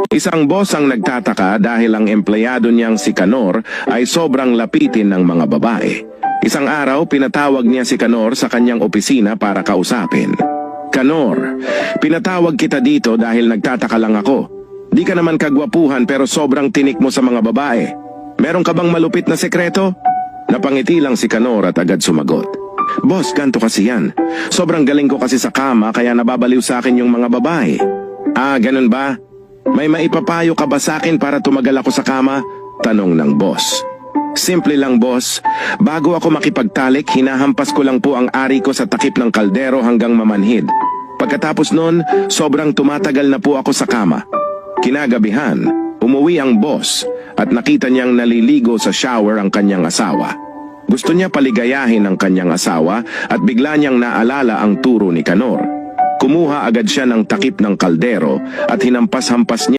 Isang boss ang nagtataka dahil ang empleyado niyang si Kanor ay sobrang lapitin ng mga babae. Isang araw, pinatawag niya si Kanor sa kanyang opisina para kausapin. Kanor, pinatawag kita dito dahil nagtataka lang ako. Di ka naman kagwapuhan pero sobrang tinik mo sa mga babae. Meron ka bang malupit na sekreto? Napangiti lang si Kanor at agad sumagot. Boss, ganto kasi yan. Sobrang galing ko kasi sa kama kaya nababaliw sa akin yung mga babae. Ah, ganun ba? May maipapayo ka ba sa akin para tumagal ako sa kama? Tanong ng boss. Simple lang boss. Bago ako makipagtalik, hinahampas ko lang po ang ari ko sa takip ng kaldero hanggang mamanhid. Pagkatapos nun, sobrang tumatagal na po ako sa kama. Kinagabihan, umuwi ang boss at nakita niyang naliligo sa shower ang kanyang asawa. Gusto niya paligayahin ang kanyang asawa at bigla niyang naalala ang turo ni Kanor. Kumuha agad siya ng takip ng kaldero at hinampas-hampas niya